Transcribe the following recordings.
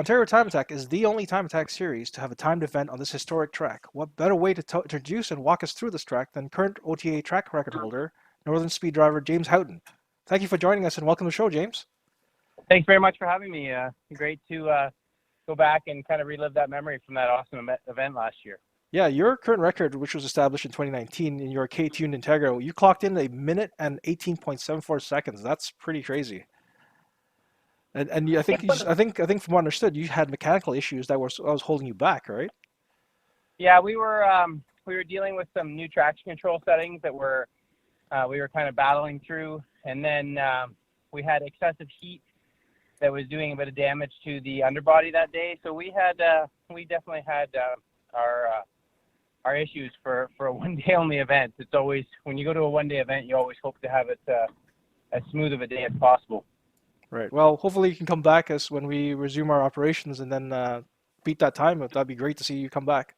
Ontario Time Attack is the only time attack series to have a timed event on this historic track. What better way to introduce and walk us through this track than current OTA track record holder, Northern Speed driver James HOUGHTON? Thank you for joining us and welcome to the show, James. Thanks very much for having me. Great to go back and kind of relive that memory from that awesome event last year. Yeah, your current record, which was established in 2019 in your K-tuned Integra, you clocked in 1 minute and 18.74 seconds. That's pretty crazy. And I think I think from what I understood, you had mechanical issues that was holding you back, right? Yeah, we were dealing with some new traction control settings that we were kind of battling through, and then we had excessive heat that was doing a bit of damage to the underbody that day. So we definitely had our issues for a one-day only event. It's always, when you go to a one-day event, you always hope to have it as smooth of a day as possible. Right. Well, hopefully you can come back as when we resume our operations and then beat that time. That'd be great to see you come back.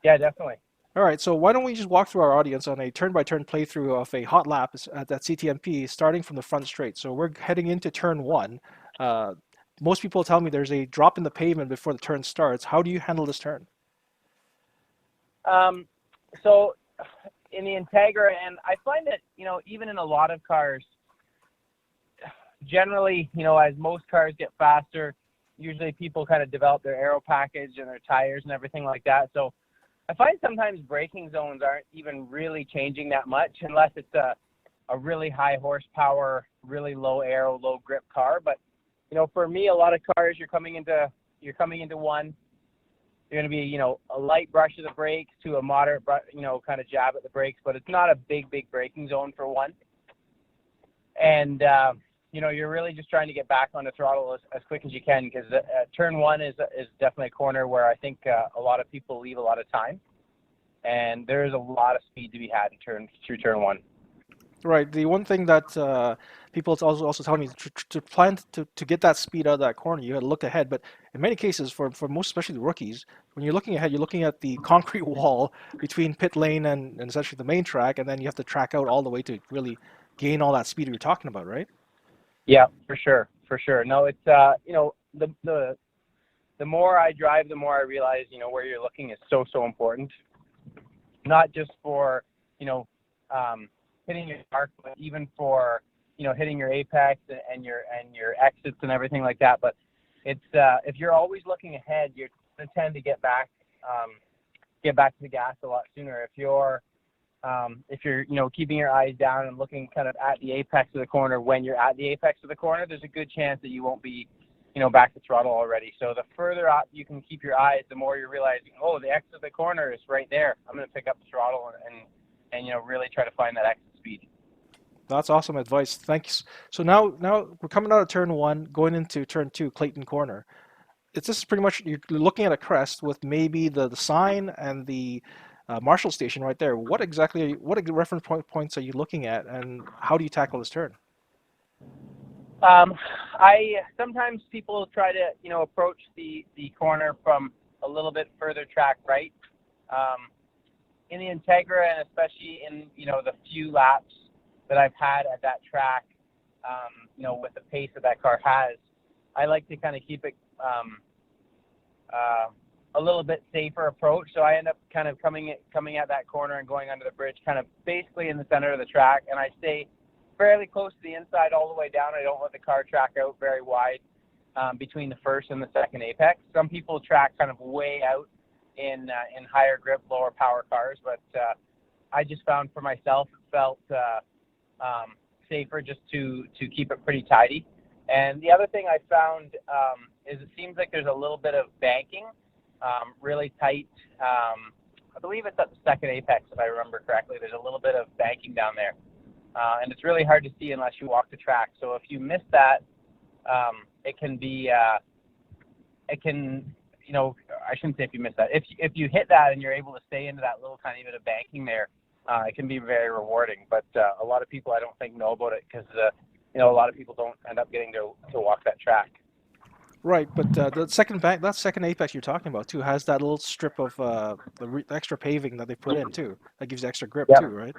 Yeah, definitely. All right. So why don't we just walk through our audience on a turn-by-turn playthrough of a hot lap at that CTMP, starting from the front straight. So we're heading into turn one. Most people tell me there's a drop in the pavement before the turn starts. How do you handle this turn? So in the Integra, and I find that, even in a lot of cars, generally, as most cars get faster, usually people kind of develop their aero package and their tires and everything like that. So I find sometimes braking zones aren't even really changing that much unless it's a really high horsepower, really low aero, low grip car. But, for me, a lot of cars, you're coming into one, you're going to be, a light brush of the brakes to a moderate, kind of jab at the brakes, but it's not a big braking zone for one. And, you're really just trying to get back on the throttle as quick as you can, because turn one is definitely a corner where I think a lot of people leave a lot of time, and there is a lot of speed to be had through turn one. Right. The one thing that people also tell me to plan to get that speed out of that corner, you got to look ahead. But in many cases, for most, especially the rookies, when you're looking ahead, you're looking at the concrete wall between pit lane and essentially the main track, and then you have to track out all the way to really gain all that speed you're talking about, right? Yeah, for sure. No, it's the more I drive, the more I realize where you're looking is so important. Not just for hitting your mark, but even for hitting your apex and your exits and everything like that. But it's if you're always looking ahead, you're going to tend to get back to the gas a lot sooner. If you're keeping your eyes down and looking kind of at the apex of the corner when you're at the apex of the corner, there's a good chance that you won't be back to throttle already. So the further up you can keep your eyes, the more you're realizing, oh, the exit of the corner is right there. I'm going to pick up the throttle and really try to find that exit speed. That's awesome advice. Thanks. So now we're coming out of turn one, going into turn two, Clayton Corner. This is pretty much, you're looking at a crest with maybe the sign and the Marshall station right there. What reference points are you looking at, and how do you tackle this turn? Sometimes people try to approach the corner from a little bit further track right. In the Integra, and especially in the few laps that I've had at that track, with the pace that car has, I like to kind of keep it a little bit safer approach. So I end up kind of coming at that corner and going under the bridge, kind of basically in the center of the track, and I stay fairly close to the inside all the way down. I don't let the car track out very wide between the first and the second apex. Some people track kind of way out in higher grip, lower power cars, but I just found for myself it felt safer just to keep it pretty tidy. And the other thing I found is it seems like there's a little bit of banking, really tight. I believe it's at the second apex, if I remember correctly. There's a little bit of banking down there, and it's really hard to see unless you walk the track. So if you miss that, it can be, I shouldn't say if you miss that. If you hit that and you're able to stay into that little tiny bit of banking there, it can be very rewarding. But a lot of people I don't think know about it because a lot of people don't end up getting to walk that track. Right, but the that second apex you're talking about too has that little strip of the extra paving that they put in too. That gives you extra grip too, right?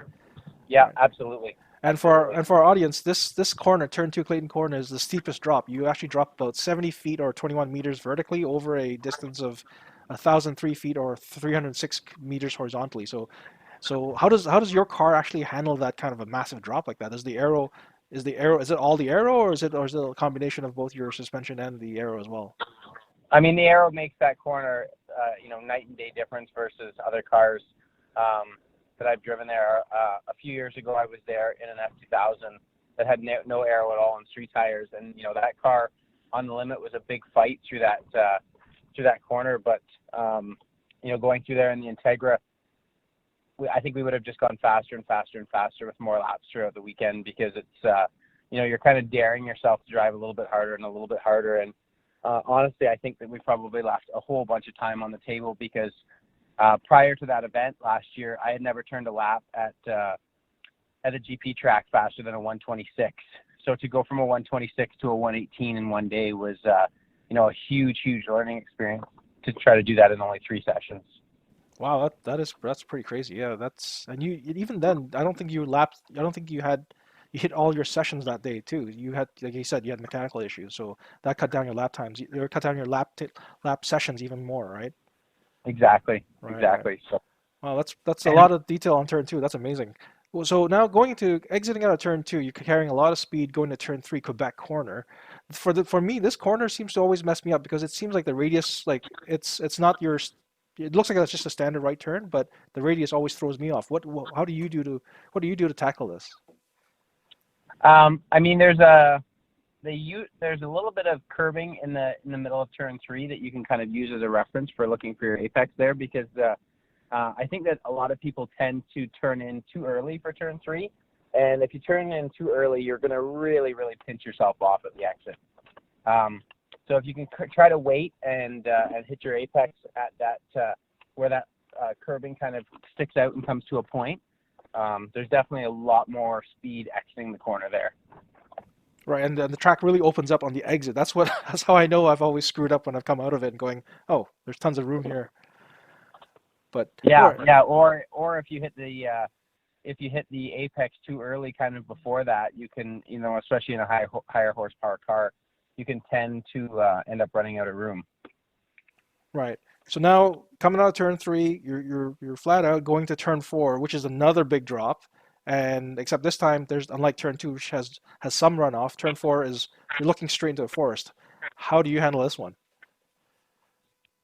Yeah, Right. absolutely. And for our audience, this corner, turn two Clayton corner, is the steepest drop. You actually drop about 70 feet or 21 meters vertically over a distance of 1,003 feet or 306 meters horizontally. So how does your car actually handle that kind of a massive drop like that? Is it all the aero, or is it a combination of both your suspension and the aero as well? I mean, the aero makes that corner, night and day difference versus other cars that I've driven there. A few years ago, I was there in an F2000 that had no aero at all on street tires, and that car on the limit was a big fight through that corner. But going through there in the Integra, I think we would have just gone faster and faster and faster with more laps throughout the weekend, because it's you're kind of daring yourself to drive a little bit harder and a little bit harder. And honestly, I think that we probably left a whole bunch of time on the table, because prior to that event last year, I had never turned a lap at a GP track faster than a 126. So to go from a 126 to a 118 in one day was a huge learning experience, to try to do that in only 3 sessions. Wow, that's pretty crazy. Yeah, and you even then, I don't think you lapped. I don't think you hit all your sessions that day too. You had, like you said, you had mechanical issues, so that cut down your lap times. You cut down your lap sessions even more, right? Exactly. Right. So, Wow, that's a lot of detail on turn two. That's amazing. Well, so now exiting out of turn two, you're carrying a lot of speed going to turn three Quebec corner. For me, this corner seems to always mess me up, because it seems like the radius, like it's not your. It looks like it's just a standard right turn, but the radius always throws me off. What do you do to tackle this? I mean, there's a little bit of curbing in the middle of turn 3 that you can kind of use as a reference for looking for your apex there, because I think that a lot of people tend to turn in too early for turn 3, and if you turn in too early, you're going to really pinch yourself off at the exit. So if you can try to wait and hit your apex at that where that curbing kind of sticks out and comes to a point, there's definitely a lot more speed exiting the corner there. Right, and the track really opens up on the exit. That's how I know I've always screwed up when I've come out of it and going, oh, there's tons of room here. But or if you hit the apex too early, kind of before that, you can, especially in a higher horsepower car, you can tend to end up running out of room. Right. So now coming out of turn 3, you're flat out going to turn 4, which is another big drop, and except this time there's, unlike turn 2, which has some runoff. Turn 4 is, you're looking straight into a forest. How do you handle this one?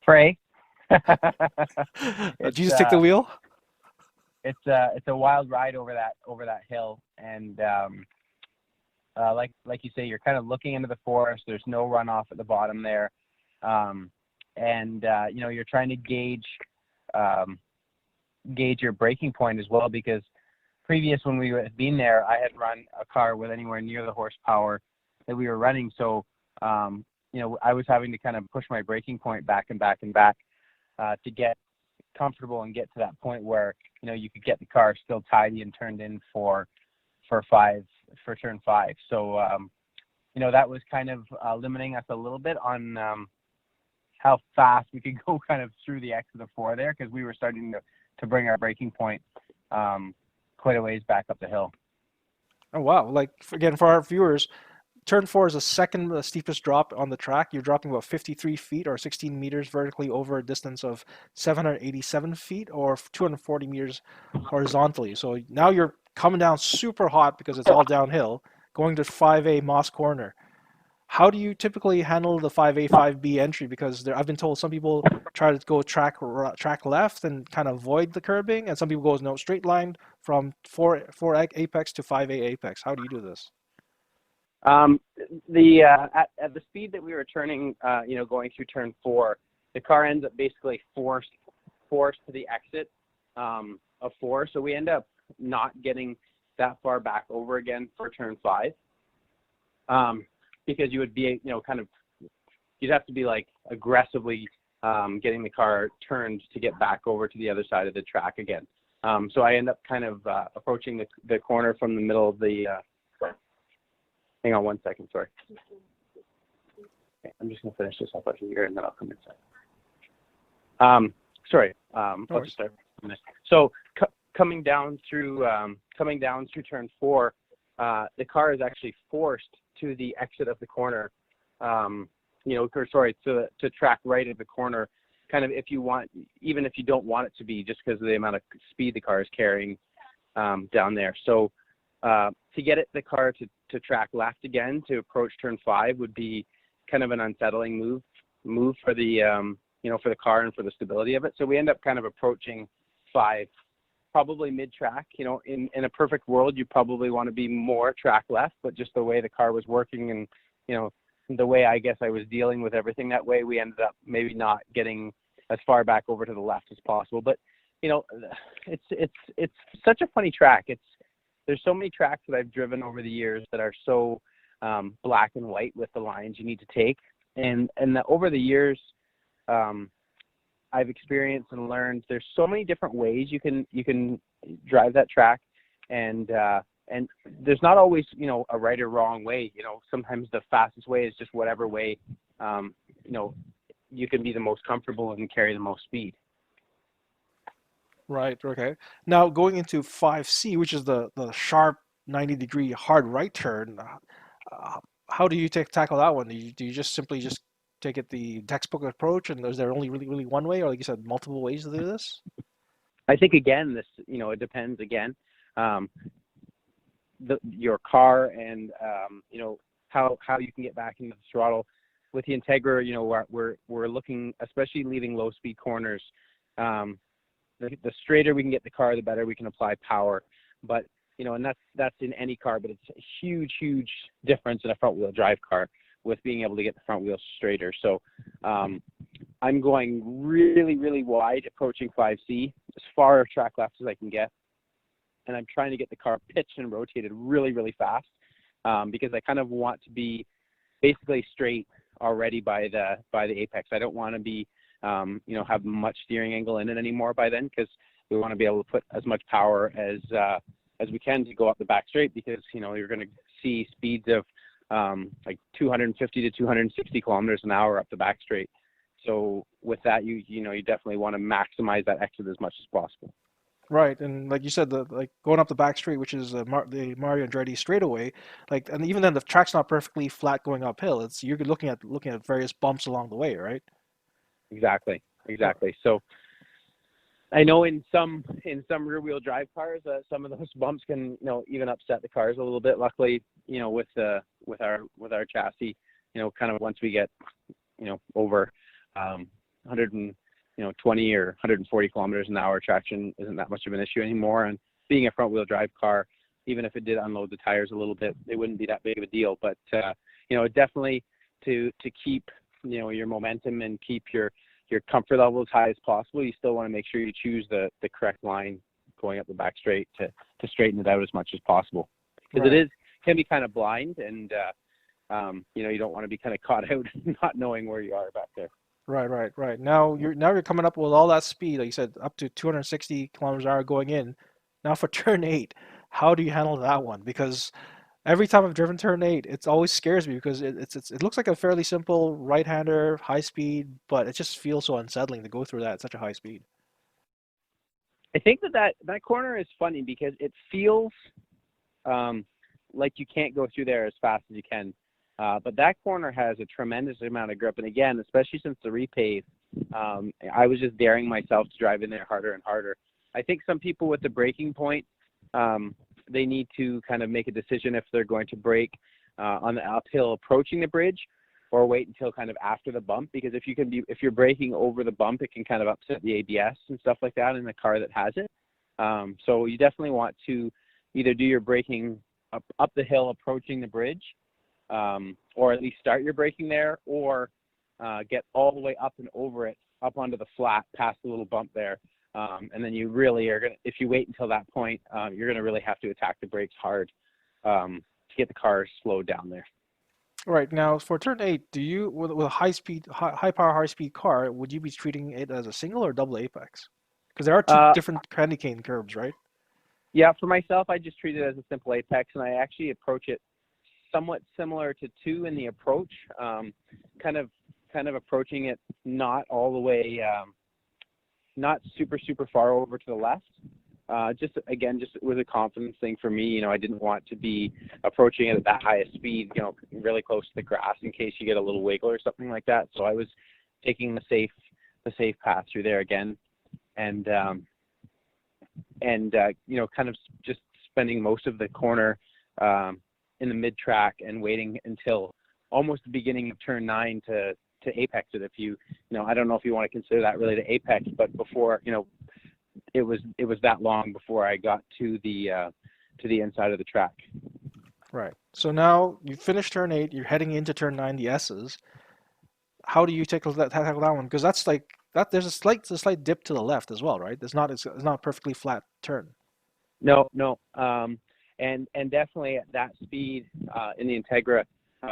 Pray. Jesus take the wheel. It's a wild ride over that hill, and like you say, you're kind of looking into the forest. There's no runoff at the bottom there, and you're trying to gauge your braking point as well, because previous, when we had been there, I had run a car with anywhere near the horsepower that we were running, so I was having to kind of push my braking point back and back and back to get comfortable and get to that point where you could get the car still tidy and turned in for turn 5. So that was kind of limiting us a little bit on how fast we could go kind of through the exit of 4 there, because we were starting to bring our braking point quite a ways back up the hill. Oh wow! Like, again, for our viewers, turn 4 is the second steepest drop on the track. You're dropping about 53 feet or 16 meters vertically over a distance of 787 feet or 240 meters horizontally. So now you're coming down super hot because it's all downhill, going to 5A Moss Corner. How do you typically handle the 5A, 5B entry? Because I've been told some people try to go track left and kind of avoid the curbing, and some people go straight line from 4 apex to 5A apex. How do you do this? At the speed that we were turning, going through turn 4, the car ends up basically forced to the exit of 4. So we end up not getting that far back over again for turn 5. Because you would be, you'd have to be like aggressively getting the car turned to get back over to the other side of the track again. So I end up kind of approaching the corner from the middle of the. Hang on 1 second, sorry. Okay, I'm just gonna finish this up out here and then I'll come inside. I'll just start. So coming down through turn 4. the car is actually forced to the exit of the corner, to track right of the corner, kind of even if you don't want it to be, just because of the amount of speed the car is carrying down there. So to get the car to track left again to approach turn 5 would be kind of an unsettling move for the for the car and for the stability of it. So we end up kind of approaching 5 probably mid-track. In a perfect world, you probably want to be more track left, but just the way the car was working and the way I guess I was dealing with everything that way, we ended up maybe not getting as far back over to the left as possible. But it's such a funny track. There's so many tracks that I've driven over the years that are so black and white with the lines you need to take, and over the years I've experienced and learned there's so many different ways you can drive that track, and there's not always a right or wrong way. Sometimes the fastest way is just whatever way you can be the most comfortable and carry the most speed. Right. Okay. Now going into 5C, which is the sharp 90-degree hard right turn, how do you tackle that one? Do you just simply just take it the textbook approach, and is there only really one way, or like you said, multiple ways to do this? I think again, this it depends again, your car and how you can get back into the throttle. With the Integra, we're looking, especially leaving low speed corners. The straighter we can get the car, the better we can apply power. But and that's in any car, but it's a huge difference in a front wheel drive car with being able to get the front wheels straighter. So I'm going really wide, approaching 5C, as far track left as I can get, and I'm trying to get the car pitched and rotated really fast, because I kind of want to be basically straight already by the apex. I don't want to be have much steering angle in it anymore by then, because we want to be able to put as much power as we can to go up the back straight, because you're going to see speeds of like 250 to 260 kilometers an hour up the back straight. So with that, you definitely want to maximize that exit as much as possible. Right, and like you said, like going up the back straight, which is the Mario Andretti straightaway, and even then the track's not perfectly flat going uphill. You're looking at various bumps along the way, right? Exactly. So I know in some rear wheel drive cars, some of those bumps can even upset the cars a little bit. Luckily, with our chassis, kind of once we get over 120 or 140 kilometers an hour, traction isn't that much of an issue anymore. And being a front wheel drive car, even if it did unload the tires a little bit, it wouldn't be that big of a deal. But definitely to keep your momentum and keep your comfort level as high as possible, you still want to make sure you choose the correct line going up the back straight to straighten it out as much as possible, because Right. can be kind of blind, and you don't want to be kind of caught out not knowing where you are back there. Right. Now you're coming up with all that speed, like you said, up to 260 kilometers an hour going in. Now for turn 8, how do you handle that one? Because every time I've driven turn 8, it always scares me, because it looks like a fairly simple right-hander, high speed, but it just feels so unsettling to go through that at such a high speed. I think that corner is funny because it feels like you can't go through there as fast as you can. But that corner has a tremendous amount of grip. And again, especially since the repave, I was just daring myself to drive in there harder and harder. I think some people with the braking point, they need to kind of make a decision if they're going to brake on the uphill approaching the bridge, or wait until kind of after the bump, because if you're braking over the bump, it can kind of upset the ABS and stuff like that in the car that has it. So you definitely want to either do your braking up the hill approaching the bridge, or at least start your braking there, or get all the way up and over it, up onto the flat past the little bump there. And then you really are if you wait until that point, you're going to really have to attack the brakes hard to get the car slowed down there. Right, now for turn 8, do you, with a high power, high speed car, would you be treating it as a single or double apex? Because there are two different candy cane curves, right? Yeah, for myself, I just treat it as a simple apex, and I actually approach it somewhat similar to 2 in the approach, kind of approaching it not all the way, not super far over to the left, just it was a confidence thing for me. You know, I didn't want to be approaching it at that highest speed, you know, really close to the grass in case you get a little wiggle or something like that. So I was taking the safe path through there again, and you know, kind of just spending most of the corner in the mid track and waiting until almost the beginning of turn 9 to apex it. If you know, I don't know if you want to consider that really the apex, but before, you know, it was that long before I got to the inside of the track. Right. So now you finished turn 8, you're heading into turn 9, the S's. How do you tackle that one? Because that's like that. There's a slight dip to the left as well, right? It's not a perfectly flat turn. No. And definitely at that speed in the Integra,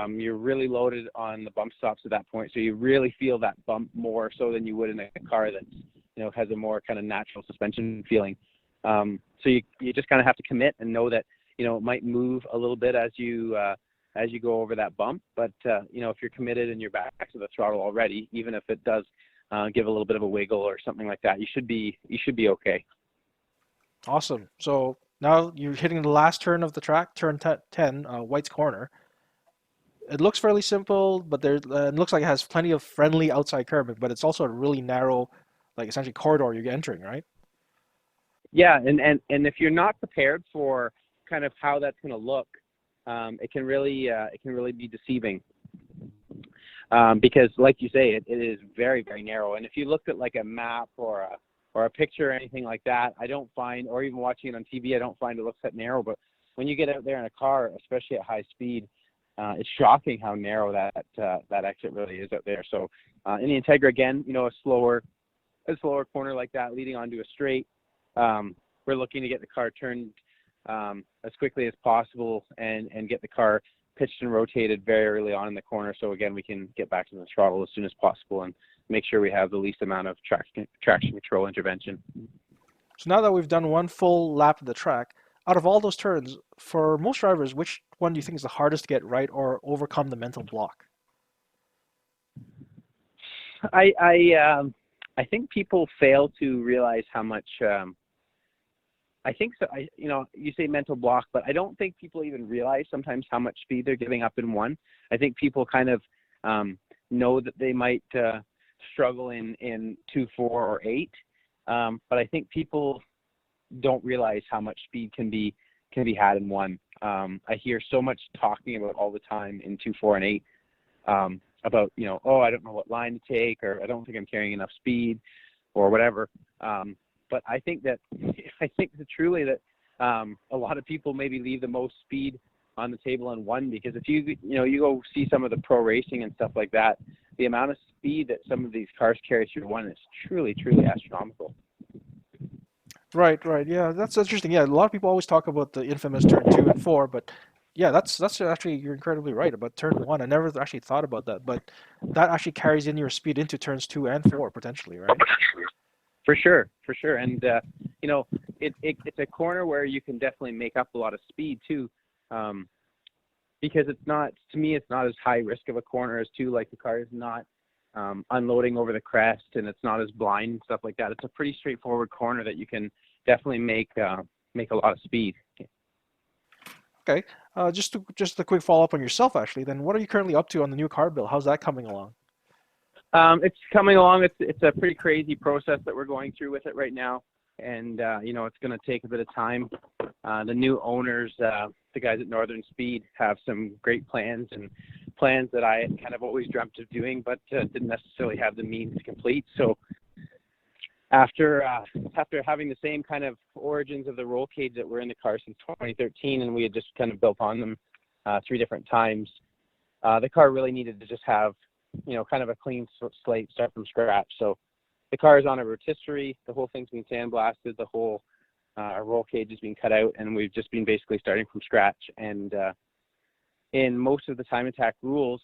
you're really loaded on the bump stops at that point. So you really feel that bump more so than you would in a car that's, you know, has a more kind of natural suspension feeling. So you just kind of have to commit and know that, you know, it might move a little bit as you go over that bump. But, you know, if you're committed and you're back to the throttle already, even if it does give a little bit of a wiggle or something like that, you should be okay. Awesome. So now you're hitting the last turn of the track, turn 10, White's Corner. It looks fairly simple, but it looks like it has plenty of friendly outside curb, but it's also a really narrow, like essentially corridor you're entering, right? Yeah, and if you're not prepared for kind of how that's going to look, it can really be deceiving. Because, like you say, it is very, very narrow. And if you looked at like a map or a picture or anything like that, I don't find, or even watching it on TV, I don't find it looks that narrow. But when you get out there in a car, especially at high speed, it's shocking how narrow that exit really is out there. So in the Integra, again, you know, a slower corner like that leading onto a straight, we're looking to get the car turned as quickly as possible and get the car pitched and rotated very early on in the corner. So again, we can get back to the throttle as soon as possible and make sure we have the least amount of traction control intervention. So now that we've done one full lap of the track, out of all those turns, for most drivers, which one do you think is the hardest to get right or overcome the mental block? I think people fail to realize how much. I think so. You know, you say mental block, but I don't think people even realize sometimes how much speed they're giving up in one. I think people kind of know that they might struggle in 2, 4, or 8, but I think people don't realize how much speed can be had in one. I hear so much talking about all the time in 2, 4, and 8 about, you know, oh, I don't know what line to take, or I don't think I'm carrying enough speed, or whatever. But I think truly that a lot of people maybe leave the most speed on the table in one, because if you go see some of the pro racing and stuff like that, the amount of speed that some of these cars carry through one is truly astronomical. Right. Yeah, that's interesting. Yeah, a lot of people always talk about the infamous turn 2 and 4, but yeah, that's actually, you're incredibly right about turn 1. I never actually thought about that, but that actually carries in your speed into turns 2 and 4 potentially, right? For sure. And you know, it's a corner where you can definitely make up a lot of speed too, because it's not as high risk of a corner as two, like the car is not unloading over the crest, and it's not as blind and stuff like that. It's a pretty straightforward corner that you can definitely make a lot of speed. Okay. Just a quick follow-up on yourself, actually. Then, what are you currently up to on the new car build? How's that coming along? It's coming along. It's a pretty crazy process that we're going through with it right now, and you know, it's going to take a bit of time. The new owners, the guys at Northern Speed, have some great plans that I kind of always dreamt of doing, but didn't necessarily have the means to complete. So after having the same kind of origins of the roll cage that were in the car since 2013, and we had just kind of built on them 3 different times, the car really needed to just have, you know, kind of a clean slate, start from scratch. So the car is on a rotisserie. The whole thing's been sandblasted. The whole roll cage has been cut out, and we've just been basically starting from scratch. And in most of the time attack rules,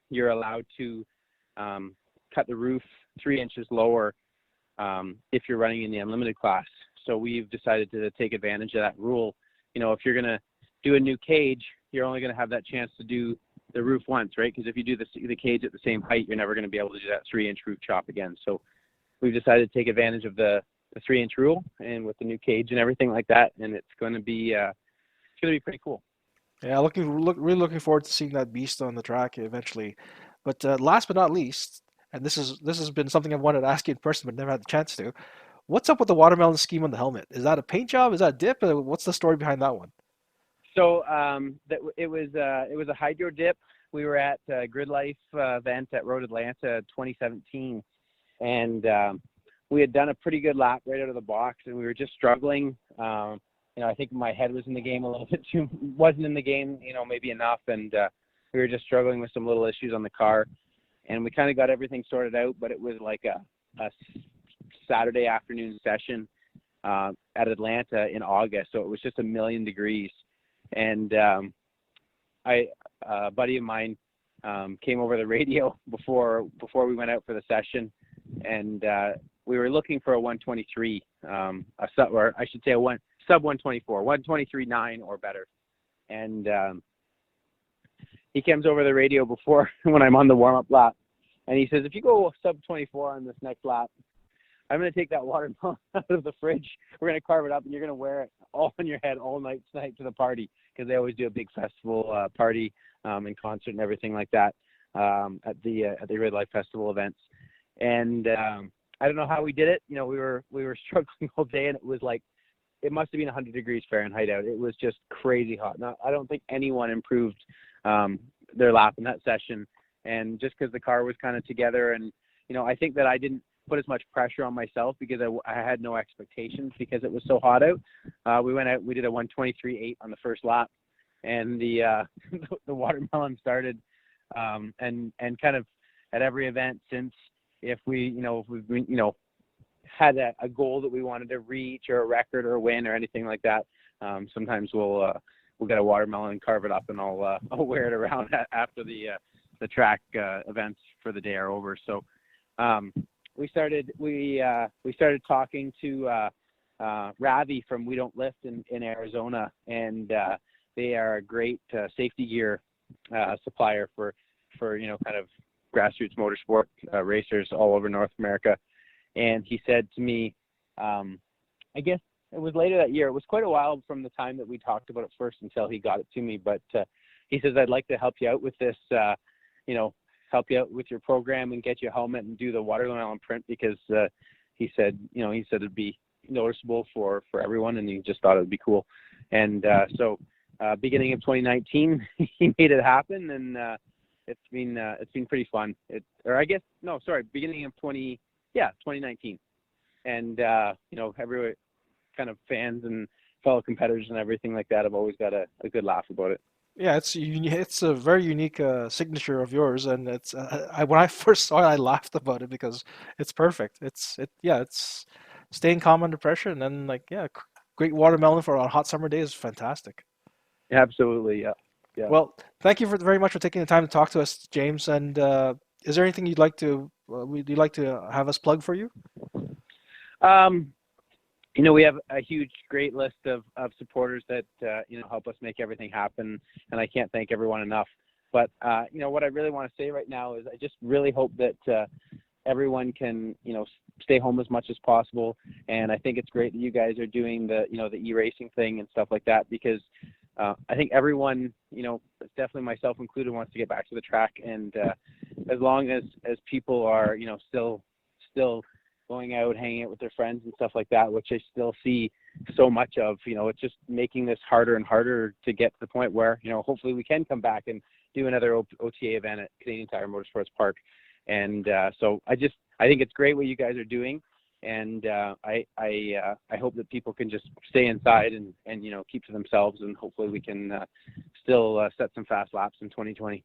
you're allowed to cut the roof 3 inches lower if you're running in the unlimited class. So we've decided to take advantage of that rule. You know, if you're going to do a new cage, you're only going to have that chance to do the roof once, right? Because if you do the cage at the same height, you're never going to be able to do that 3-inch roof chop again. So we've decided to take advantage of the the 3-inch rule and with the new cage and everything like that, and it's going to be pretty cool. Yeah, really looking forward to seeing that beast on the track eventually. But last but not least, and this has been something I've wanted to ask you in person but never had the chance to. What's up with the watermelon scheme on the helmet? Is that a paint job? Is that a dip? What's the story behind that one? So it was a hydro dip. We were at Grid Life event at Road Atlanta 2017, and we had done a pretty good lap right out of the box, and we were just struggling. I think my head was in the game a little bit too, wasn't in the game, maybe enough, and we were just struggling with some little issues on the car, and we kind of got everything sorted out. But it was like a Saturday afternoon session at Atlanta in August, so it was just 1,000,000 degrees. And a buddy of mine came over the radio before we went out for the session, and we were looking for a 123, or I should say a sub 124, 123.9 or better. And he comes over the radio before when I'm on the warm-up lap, and he says, if you go sub 24 on this next lap, I'm going to take that watermelon out of the fridge. We're going to carve it up, and you're going to wear it all on your head all night tonight to the party, because they always do a big festival party and concert and everything like that at the Red Light Festival events. And I don't know how we did it. We were struggling all day, and it was like, it must have been 100 degrees Fahrenheit out. It was just crazy hot. Now, I don't think anyone improved their lap in that session, and just because the car was kind of together, and I think that I didn't put as much pressure on myself because I had no expectations because it was so hot out. We went out, we did a 123.8 on the first lap, and the the watermelon started, and kind of at every event since, if we had a goal that we wanted to reach, or a record or a win or anything like that, sometimes we'll get a watermelon and carve it up, and I'll wear it around after the track events for the day are over. So we started talking to Ravi from We Don't Lift in Arizona, and they are a great safety gear supplier for kind of grassroots motorsport racers all over North America. And he said to me, I guess it was later that year. It was quite a while from the time that we talked about it first until he got it to me. But he says, I'd like to help you out with this, help you out with your program and get you a helmet and do the watermelon print, because he said it'd be noticeable for everyone, and he just thought it would be cool. And so beginning of 2019, he made it happen, and it's been pretty fun. Beginning of 2019. And every kind of fans and fellow competitors and everything like that have always got a good laugh about it. Yeah, it's a very unique signature of yours, and it's when I first saw it, I laughed about it because it's perfect. It's staying calm under pressure, and then great watermelon for a hot summer day is fantastic. Absolutely, yeah. Yeah. Well, thank you very much for taking the time to talk to us, James. And is there anything would you like to have us plug for you? We have a huge, great list of supporters that, help us make everything happen. And I can't thank everyone enough. But, what I really want to say right now is I just really hope that everyone can, stay home as much as possible. And I think it's great that you guys are doing the e-racing thing and stuff like that, because I think everyone, definitely myself included, wants to get back to the track. And as long as people are, still going out, hanging out with their friends and stuff like that, which I still see so much of, it's just making this harder and harder to get to the point where, hopefully we can come back and do another OTA event at Canadian Tire Motorsports Park. And so I think it's great what you guys are doing. And I hope that people can just stay inside and keep to themselves, and hopefully we can still set some fast laps in 2020.